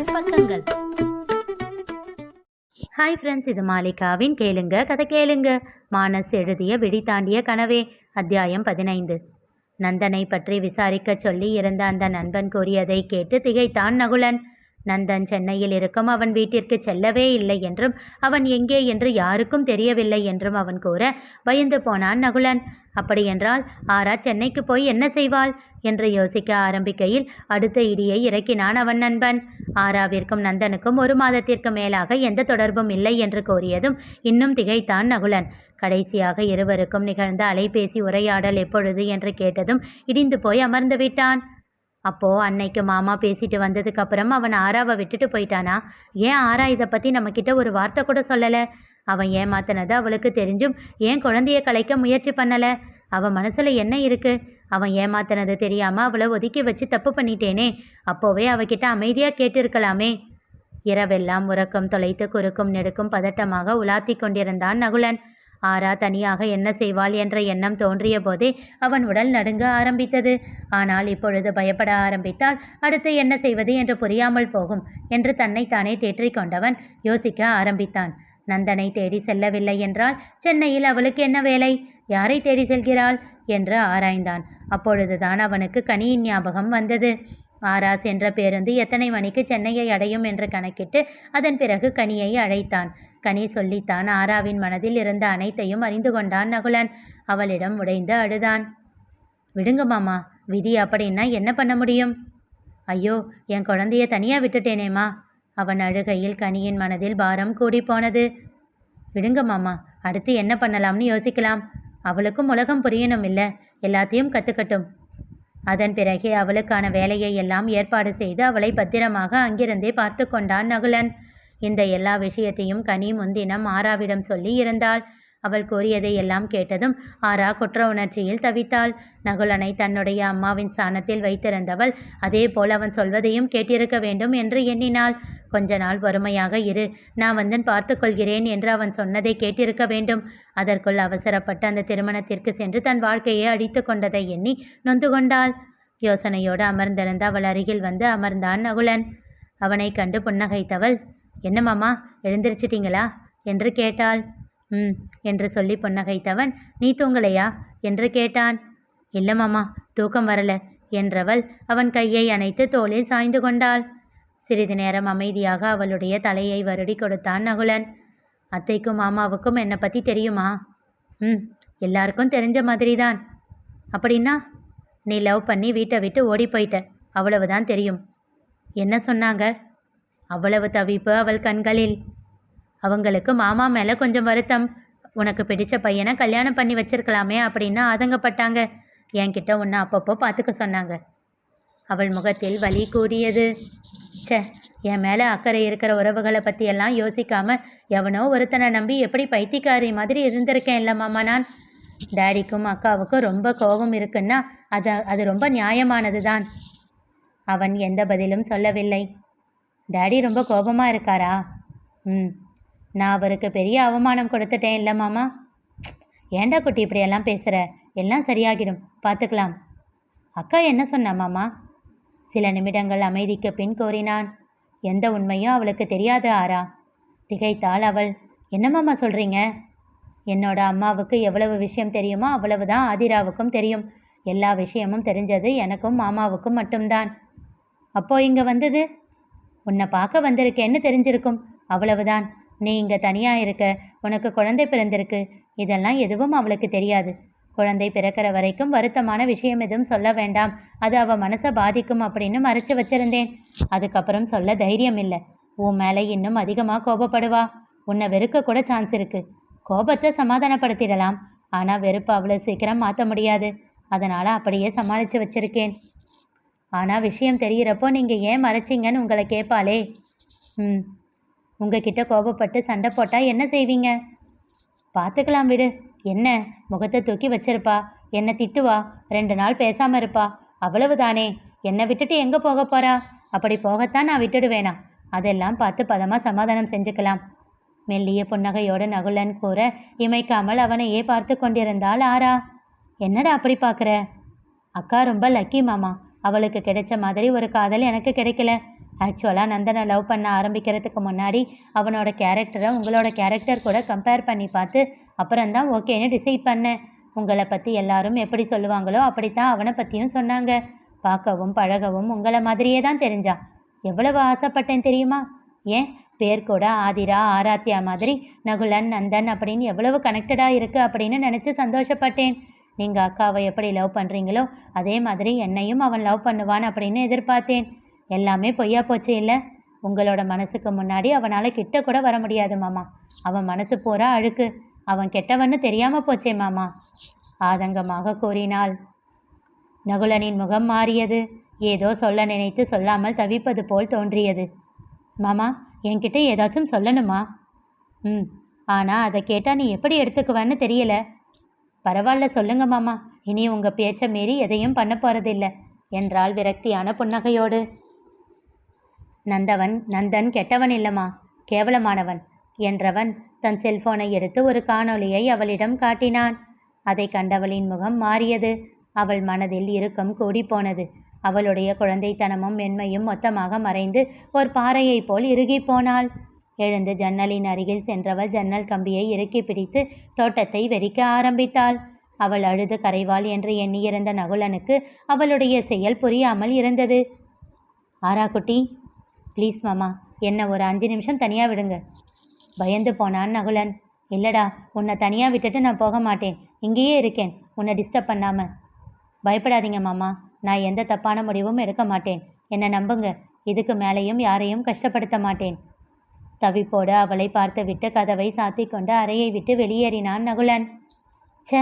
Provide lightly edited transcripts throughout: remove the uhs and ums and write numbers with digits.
மானஸ் பக்கங்கள். Hi friends, இது மாலிகாவின் கேளுங்க கதை கேளுங்க. மானஸ் எழுதிய விழி தாண்டிய கனவே, அத்தியாயம் 15. நந்தனை பற்றி விசாரிக்க சொல்லி இருந்த அந்த நண்பன் கூறியதை கேட்டு திகைத்தான் நகுலன். நந்தன் சென்னையில் இருக்கும் அவன் வீட்டிற்கு செல்லவே இல்லை என்றும் அவன் எங்கே என்று யாருக்கும் தெரியவில்லை என்றும் அவன் கூற பயந்து போனான் நகுலன். அப்படியென்றால் ஆரா சென்னைக்கு போய் என்ன செய்வாள் என்று யோசிக்க ஆரம்பிக்கையில் அடுத்த இடியை இறக்கினான் அவன் நண்பன். ஆராவிற்கும் நந்தனுக்கும் 1 மாதத்திற்கு மேலாக எந்த தொடர்பும் இல்லை என்று கூறியதும் இன்னும் திகைத்தான் நகுலன். கடைசியாக இருவருக்கும் நிகழ்ந்த அலைபேசி உரையாடல் எப்பொழுது என்று கேட்டதும் இடிந்து போய் அமர்ந்து விட்டான். அப்போ அன்னைக்கு மாமா பேசிட்டு வந்ததுக்கு அப்புறம் அவன் ஆராவை விட்டுட்டு போயிட்டானா? ஏன் ஆரா இதை பற்றி நம்மக்கிட்ட ஒரு வார்த்தை கூட சொல்லலை? அவன் ஏமாத்தினது அவளுக்கு தெரிஞ்சும் ஏன் குழந்தைய கலைக்க முயற்சி பண்ணலை? அவன் மனசில் என்ன இருக்கு? அவன் ஏமாத்தினது தெரியாமல் அவளை ஒதுக்கி வச்சு தப்பு பண்ணிட்டேனே. அப்போவே அவகிட்ட அமைதியாக கேட்டிருக்கலாமே. இரவெல்லாம் உறக்கம் தொலைத்து குறுக்கும் நெடுக்கும் பதட்டமாக உலாத்தி கொண்டிருந்தான் நகுலன். ஆரா தனியாக என்ன செய்வாள் என்ற எண்ணம் தோன்றிய போதே அவன் உடல் நடுங்க ஆரம்பித்தது. ஆனால் இப்பொழுது பயப்பட ஆரம்பித்தால் அடுத்து என்ன செய்வது என்று புரியாமல் போகும் என்று தன்னைத்தானே தேற்றிக் கொண்டவன் யோசிக்க ஆரம்பித்தான். நந்தனை தேடி செல்லவில்லை என்றால் சென்னையில் அவளுக்கு என்ன வேலை? யாரை தேடி செல்கிறாள் என்று ஆராய்ந்தான். அப்பொழுதுதான் அவனுக்கு கனியின் ஞாபகம் வந்தது. ஆரா சென்ற பேருந்து எத்தனை மணிக்கு சென்னையை அடையும் என்று கணக்கிட்டு அதன் பிறகு கனியை அழைத்தான். கனி சொல்லித்தான் ஆராவின் மனதில் இருந்த அனைத்தையும் அறிந்து கொண்டான் நகுலன். அவளிடம் உடைந்து அழுதான். விடுங்க மாமா, விதி அப்படின்னா என்ன பண்ண முடியும்? ஐயோ, என் குழந்தைய தனியாக விட்டுட்டேனேம்மா. அவன் அழுகையில் கனியின் மனதில் பாரம் கூடி போனது. விடுங்க மாமா, அடுத்து என்ன பண்ணலாம்னு யோசிக்கலாம். அவளுக்கும் உலகம் புரியணும் இல்லை, எல்லாத்தையும் கற்றுக்கட்டும். அதன் பிறகே அவளுக்கான வேலையை எல்லாம் ஏற்பாடு செய்து அவளை பத்திரமாக அங்கிருந்தே பார்த்து கொண்டான் நகுலன். இந்த எல்லா விஷயத்தையும் கனி முன்தினம் ஆராவிடம் சொல்லி இருந்தாள். அவள் கூறியதை எல்லாம் கேட்டதும் ஆரா குற்ற உணர்ச்சியில் தவித்தாள். நகுலனை தன்னுடைய அம்மாவின் ஸ்தானத்தில் வைத்திருந்தவள் அதே போல் அவன் சொல்வதையும் கேட்டிருக்க வேண்டும் என்று எண்ணினாள். கொஞ்ச நாள் பொறுமையாக இரு, நான் வந்து பார்த்து கொள்கிறேன் என்று அவன் சொன்னதை கேட்டிருக்க வேண்டும். அதற்குள் அவசரப்பட்டு அந்த திருமணத்திற்கு சென்று தன் வாழ்க்கையை அடித்து கொண்டதை எண்ணி நொந்து கொண்டாள். யோசனையோடு அமர்ந்திருந்த அவள் அருகில் வந்து அமர்ந்தான் நகுலன். அவனை கண்டு புன்னகைத்தவள், என்ன மாமா, எழுந்திருச்சிட்டிங்களா என்று கேட்டாள். என்று சொல்லி புன்னகைத்தவன், நீ தூங்கலையா என்று கேட்டான். இல்லை மாமா, தூக்கம் வரல என்றவள் அவன் கையை அணைத்து தோளில் சாய்ந்து கொண்டாள். சிறிது நேரம் அமைதியாக அவளுடைய தலையை வருடி கொடுத்தான் நகுலன். அத்தைக்கும் மாமாவுக்கும் என்னை பற்றி தெரியுமா? எல்லாருக்கும் தெரிஞ்ச மாதிரி தான். அப்படின்னா நீ லவ் பண்ணி வீட்டை விட்டு ஓடி போயிட்ட, அவ்வளவுதான் தெரியும். என்ன சொன்னாங்க? அவ்வளவு தவிப்பு அவள் கண்களில். அவங்களுக்கு மாமா மேலே கொஞ்சம் வருத்தம். உனக்கு பிடிச்ச பையனை கல்யாணம் பண்ணி வச்சிருக்கலாமே அப்படின்னு ஆதங்கப்பட்டாங்க. என்கிட்ட உன்னை அப்பப்போ பார்த்துக்க சொன்னாங்க. அவள் முகத்தில் வலி கூடியது. என் மேலே அக்கறை இருக்கிற உறவுகளை பற்றியெல்லாம் யோசிக்காம எவனோ ஒருத்தனை நம்பி எப்படி பைத்தியக்காரி மாதிரி இருந்திருக்கேன் இல்லை மாமா நான். டேடிக்கும் அக்காவுக்கும் ரொம்ப கோபம் இருக்குன்னா அது ரொம்ப நியாயமானது தான். அவன் எந்த பதிலும் சொல்லவில்லை. டேடி ரொம்ப கோபமாக இருக்காரா? நான் அவருக்கு பெரிய அவமானம் கொடுத்துட்டேன் இல்லை மாமா. ஏண்டா குட்டி இப்படியெல்லாம் பேசுகிற? எல்லாம் சரியாகிடும், பார்த்துக்கலாம். அக்கா என்ன சொன்னா மாமா? சில நிமிடங்கள் அமைதிக்கு பின் கூறினான். எந்த உண்மையும் அவளுக்கு தெரியாது ஆரா. திகைத்தாள் அவள். என்ன மாமா சொல்கிறீங்க? என்னோட அம்மாவுக்கு எவ்வளவு விஷயம் தெரியுமோ அவ்வளவுதான் ஆதிராவுக்கும் தெரியும். எல்லா விஷயமும் தெரிஞ்சது எனக்கும் மாமாவுக்கும் மட்டும்தான். அப்போ இங்கே வந்தது? உன்னை பார்க்க வந்திருக்கேன்னு தெரிஞ்சிருக்கும், அவ்வளவுதான். நீ இங்கே தனியாக இருக்க, உனக்கு குழந்தை பிறந்திருக்கு, இதெல்லாம் எதுவும் அவளுக்கு தெரியாது. குழந்தை பிறக்கிற வரைக்கும் வருத்தமான விஷயம் எதுவும் சொல்ல வேண்டாம், அது அவள் மனசை பாதிக்கும் அப்படின்னு மறைச்சு வச்சிருந்தேன். அதுக்கப்புறம் சொல்ல தைரியம் இல்லை. உன் மேலே இன்னும் அதிகமாக கோபப்படுவா. உன்னை வெறுக்க கூட சான்ஸ் இருக்கு. கோபத்தை சமாதானப்படுத்திடலாம், ஆனால் வெறுப்பை அவ்வளோ சீக்கிரம் மாற்ற முடியாது. அதனால் அப்படியே சமாளித்து வச்சிருக்கேன். ஆனால் விஷயம் தெரிகிறப்போ நீங்கள் ஏன் மறைச்சிங்கன்னு உங்களை கேட்பாளே. உங்ககிட்ட கோபப்பட்டு சண்டை போட்டால் என்ன செய்வீங்க? பார்த்துக்கலாம் விடு. என்ன முகத்தை தூக்கி வச்சிருப்பா, என்னை திட்டுவா, 2 நாள் பேசாமல் இருப்பா, அவ்வளவுதானே. என்னை விட்டுட்டு எங்கே போக போகிறா? அப்படி போகத்தான் நான் விட்டுடுவேனா? அதெல்லாம் பார்த்து பதமாக சமாதானம் செஞ்சுக்கலாம். மெல்லிய புன்னகையோடு நகுலன் கூற இமைக்காமல் அவனையே பார்த்து கொண்டிருந்தாள் ஆரா. என்னடா அப்படி பார்க்குற? அக்கா ரொம்ப லக்கி மாமா. அவளுக்கு கிடைச்ச மாதிரி ஒரு காதல் எனக்கு கிடைக்கல. ஆக்சுவலாக நந்தனை லவ் பண்ண ஆரம்பிக்கிறதுக்கு முன்னாடி அவனோட கேரக்டரை உங்களோட கேரக்டர் கூட கம்பேர் பண்ணி பார்த்து அப்புறம்தான் ஓகேன்னு டிசைட் பண்ணேன். உங்களை பற்றி எல்லாரும் எப்படி சொல்லுவாங்களோ அப்படித்தான் அவனை பற்றியும் சொன்னாங்க. பார்க்கவும் பழகவும் உங்களை மாதிரியே தான் தெரிஞ்சான். எவ்வளவு ஆசைப்பட்டேன் தெரியுமா? ஏன் பேர் கூட ஆதிரா ஆராத்யா மாதிரி நகுலன் நந்தன் அப்படின்னு எவ்வளவு கனெக்டடாக இருக்குது அப்படின்னு நினச்சி சந்தோஷப்பட்டேன். நீங்கள் அக்காவை எப்படி லவ் பண்ணுறீங்களோ அதே மாதிரி என்னையும் அவன் லவ் பண்ணுவான் அப்படின்னு எதிர்பார்த்தேன். எல்லாமே பொய்யா போச்சு இல்லை? உங்களோட மனசுக்கு முன்னாடி அவனால் கிட்ட கூட வர முடியாது மாமா. அவன் மனசு பூரா அழுக்கு. அவன் கெட்டவன்னு தெரியாமல் போச்சே மாமா, ஆதங்கமாக கூறினாள். நகுலனின் முகம் மாறியது. ஏதோ சொல்ல நினைத்து சொல்லாமல் தவிப்பது போல் தோன்றியது. மாமா, என்கிட்ட ஏதாச்சும் சொல்லணுமா? ஆனால் அதை கேட்டால் நீ எப்படி எடுத்துக்குவேன்னு தெரியல. பரவாயில்ல சொல்லுங்க மாமா, இனி உங்கள் பேச்சை மீறி எதையும் பண்ண போகிறதில்ல என்றாள் விரக்தியான புன்னகையோடு. நந்தன் கெட்டவன் இல்லைம்மா, கேவலமானவன் என்றவன் தன் செல்போனை எடுத்து ஒரு காணொளியை அவளிடம் காட்டினான். அதை கண்டவளின் முகம் மாறியது. அவள் மனதில் இறுக்கம் கூடிப்போனது. அவளுடைய குழந்தைத்தனமும் மென்மையும் மொத்தமாக மறைந்து ஒரு பாறையை போல் இறுகி போனாள். எழுந்து ஜன்னலின் அருகில் சென்றவள் ஜன்னல் கம்பியை இறுக்கி பிடித்து தோட்டத்தை வெறிக்க ஆரம்பித்தாள். அவள் அழுது கரைவாள் என்று எண்ணியிருந்த நகுலனுக்கு அவளுடைய செயல் புரியாமல் இருந்தது. ஆரா குட்டி, ப்ளீஸ் மாமா, என்னை ஒரு 5 நிமிஷம் தனியாக விடுங்க. பயந்து போனான் நகுலன். இல்லடா, உன்னை தனியாக விட்டுட்டு நான் போக மாட்டேன். இங்கேயே இருக்கேன், உன்னை டிஸ்டர்ப் பண்ணாமல். பயப்படாதீங்க மாமா, நான் எந்த தப்பான முடிவும் எடுக்க மாட்டேன். என்னை நம்புங்க. இதுக்கு மேலேயும் யாரையும் கஷ்டப்படுத்த மாட்டேன். தவிப்போடு அவளை பார்த்துவிட்டு கதவை சாத்தி கொண்டு அறையை விட்டு வெளியேறினான் நகுலன். ச்சே,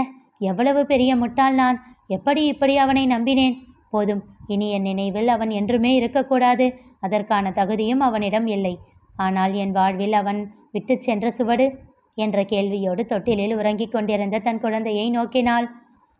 எவ்வளவு பெரிய முட்டாள் நான்! எப்படி இப்படி அவனை நம்பினேன்? போதும், இனி என் நினைவில் அவன் என்றுமே இருக்கக்கூடாது. அதற்கான தகுதியும் அவனிடம் இல்லை. ஆனால் என் வாழ்வில் அவன் விட்டு சென்ற சுவடு என்ற கேள்வியோடு தொட்டிலில் உறங்கிக் கொண்டிருந்த தன் குழந்தையை நோக்கினாள்.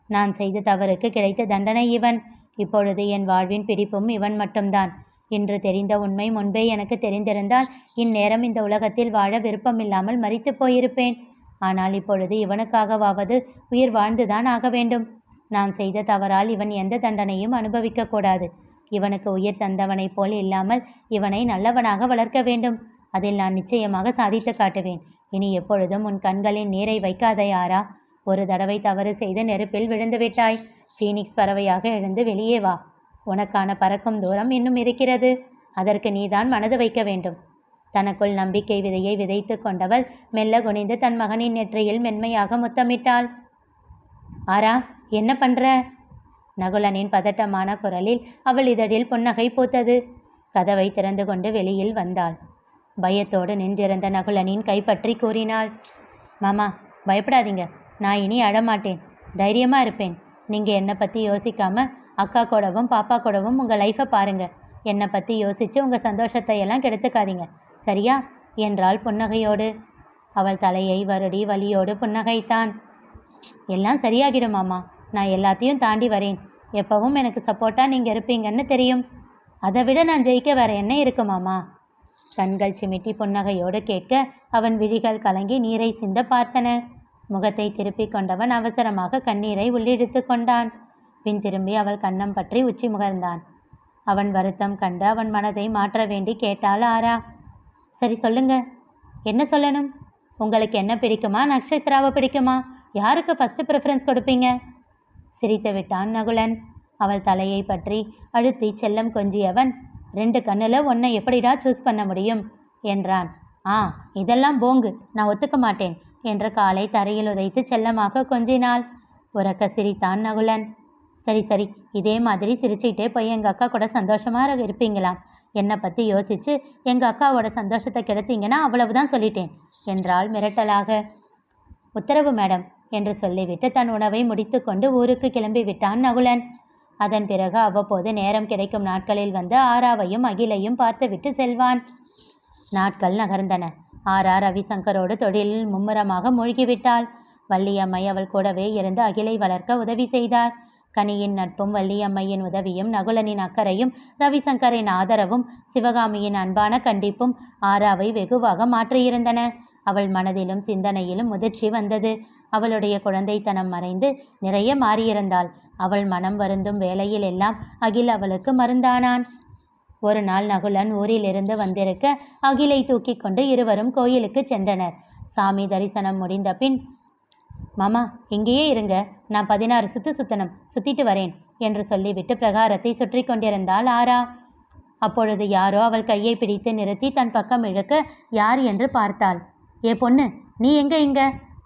நான் செய்த தவறுக்கு கிடைத்த தண்டனை இவன். இப்பொழுது என் வாழ்வின் பிடிப்பும் இவன் மட்டும்தான். இன்று தெரிந்த உண்மை முன்பே எனக்கு தெரிந்திருந்தால் இந்நேரம் இந்த உலகத்தில் வாழ விருப்பமில்லாமல் மரித்து போயிருப்பேன். ஆனால் இப்பொழுது இவனுக்காகவாவது உயிர் வாழ்ந்துதான் ஆக வேண்டும். நான் செய்த தவறால் இவன் எந்த தண்டனையும் அனுபவிக்கக்கூடாது. இவனுக்கு உயிர் தந்தவனைப் போல் இல்லாமல் இவனை நல்லவனாக வளர்க்க வேண்டும். அதில் நான் நிச்சயமாக சாதித்து காட்டுவேன். இனி எப்பொழுதும் உன் கண்களின் நீரை வைக்காதே ஆரா. ஒரு தடவை தவறு செய்து நெருப்பில் விழுந்து விட்டாய். ஃபீனிக்ஸ் பறவையாக எழுந்து வெளியே வா. உனக்கான பறக்கும் தூரம் இன்னும் இருக்கிறது. அதற்கு நீதான் மனது வைக்க வேண்டும். தனக்குள் நம்பிக்கை விதையை விதைத்து கொண்டவள் மெல்ல குனிந்து தன் மகனின் நெற்றியில் மென்மையாக முத்தமிட்டாள். ஆரா, என்ன பண்ற? நகுலனின் பதட்டமான குரலில் அவள் இதழில் புன்னகை பூத்தது. கதவை திறந்து கொண்டு வெளியில் வந்தாள். பயத்தோடு நின்றிருந்த நகுலனின் கைப்பற்றி கூறினாள். மாமா, பயப்படாதீங்க. நான் இனி அழமாட்டேன். தைரியமாக இருப்பேன். நீங்கள் என்னை பற்றி யோசிக்காமல் அக்கா கூடவும் பாப்பா கூடவும் உங்கள் லைஃப்பை பாருங்கள். என்னை பற்றி யோசித்து உங்கள் சந்தோஷத்தை எல்லாம் கெடுத்துக்காதீங்க, சரியா என்றாள் புன்னகையோடு. அவள் தலையை வருடி வலியோடு புன்னகைத்தான். எல்லாம் சரியாகிடும் மாமா. நான் எல்லாத்தையும் தாண்டி வரேன். எப்பவும் எனக்கு சப்போர்ட்டாக நீங்கள் இருப்பீங்கன்னு தெரியும். அதை விட நான் ஜெயிக்க வேற என்ன இருக்கு மாமா? கண்கள் சிமிட்டி புன்னகையோடு கேட்க அவன் விழிகள் கலங்கி நீரை சிந்த பார்த்தன. முகத்தை திருப்பி கொண்டவன் அவசரமாக கண்ணீரை உள்ளிழுத்து கொண்டான். பின் திரும்பி அவள் கன்னம் பற்றி உச்சி முகர்ந்தான். அவன் வருத்தம் கண்டு அவன் மனதை மாற்ற வேண்டி கேட்டாள் ஆரா. சரி சொல்லுங்க, என்ன சொல்லணும்? உங்களுக்கு என்ன பிடிக்குமா, நக்ஷத்ராவை பிடிக்குமா? யாருக்கு ஃபஸ்ட்டு ப்ரிஃபரன்ஸ் கொடுப்பீங்க? சிரித்து விட்டான் நகுலன். அவள் தலையை பற்றி அழுத்தி செல்லம் கொஞ்சியவன், 2 கண்ணில் ஒன்றை எப்படிடா சூஸ் பண்ண முடியும் என்றான். இதெல்லாம் போங்கு, நான் ஒத்துக்க மாட்டேன் என்ற காலை தரையில் உதைத்து செல்லமாக கொஞ்சினாள். உறக்க சிரித்தான் நகுலன். சரி சரி, இதே மாதிரி சிரிச்சுக்கிட்டே போய் எங்கள் அக்கா கூட சந்தோஷமாக இருப்பீங்களாம். என்னை பற்றி யோசித்து எங்கள் அக்காவோட சந்தோஷத்தை கெடுத்தீங்கன்னா அவ்வளவுதான் சொல்லிட்டேன் என்றாள் மிரட்டலாக. உத்தரவு மேடம் என்று சொல்லிவிட்டு தன் உணவை முடித்து கொண்டு ஊருக்கு கிளம்பி விட்டான் நகுலன். அதன் பிறகு அவ்வப்போது நேரம் கிடைக்கும் நாட்களில் வந்து ஆராவையும் அகிலையும் பார்த்துவிட்டு செல்வான். நாட்கள் நகர்ந்தன. ஆரா ரவிசங்கரோடு தொழிலில் மும்முரமாக மூழ்கிவிட்டாள். வள்ளியம்மை அவள் கூடவே இருந்து அகிலை வளர்க்க உதவி செய்தார். கனியின் நட்பும் வள்ளியம்மையின் உதவியும் நகுலனின் அக்கறையும் ரவிசங்கரின் ஆதரவும் சிவகாமியின் அன்பான கண்டிப்பும் ஆராவை வெகுவாக மாற்றியிருந்தன. அவள் மனதிலும் சிந்தனையிலும் முதிர்ச்சி வந்தது. அவளுடைய குழந்தைத்தனம் மறைந்து நிறைய மாறியிருந்தாள். அவள் மனம் வருந்தும் வேளையில் எல்லாம் அகில் அவளுக்கு மருந்தானான். ஒரு நாள் நகுலன் ஊரிலிருந்து வந்திருக்க அகிலை தூக்கி கொண்டு இருவரும் கோயிலுக்கு சென்றனர். சாமி தரிசனம் முடிந்த பின், மாமா இங்கேயே இருங்க, நான் 16 சுத்தணும், சுத்திட்டு வரேன் என்று சொல்லிவிட்டு பிரகாரத்தை சுற்றி கொண்டிருந்தாள் ஆரா. அப்பொழுது யாரோ அவள் கையை பிடித்து நிறுத்தி தன் பக்கம் இழுக்க யார் என்று பார்த்தாள். ஏ பொண்ணு, நீ எங்க இங்க?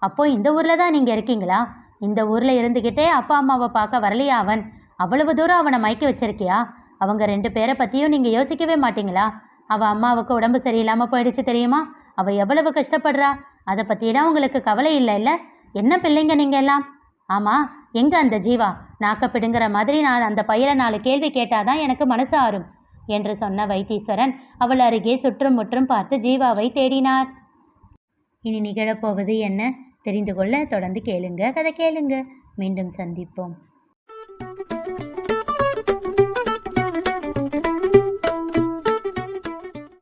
அப்போ இந்த ஊர்ல தான் நீங்க இருக்கீங்களா? இந்த ஊர்ல இருந்துகிட்டே அப்பா அம்மாவை பார்க்க வரலையா அவன்? அவ்வளவு தூரம் அவனை மயக்கி வச்சிருக்கியா? அவங்க 2 பேரை பற்றியும் நீங்கள் யோசிக்கவே மாட்டீங்களா? அவள் அம்மாவுக்கு உடம்பு சரியில்லாமல் போயிடுச்சு தெரியுமா? அவள் எவ்வளவு கஷ்டப்படுறா? அதை பற்றியெல்லாம் உங்களுக்கு கவலை இல்லை? என்ன பிள்ளைங்க நீங்கள் எல்லாம்? ஆமாம், எங்கே அந்த ஜீவா? நாக்கப்பிடுங்கிற மாதிரி நான் அந்த பையனை 4 கேள்வி கேட்டாதான் எனக்கு மனசு ஆறும் என்று சொன்ன வைத்தீஸ்வரன் அவள் அருகே சுற்றும் முற்றும் பார்த்து ஜீவாவை தேடினார். இனி நிகழப்போவது என்ன தெரிந்து கொள்ள தொடர்ந்து கேளுங்க, கதை கேளுங்க. மீண்டும் சந்திப்போம்.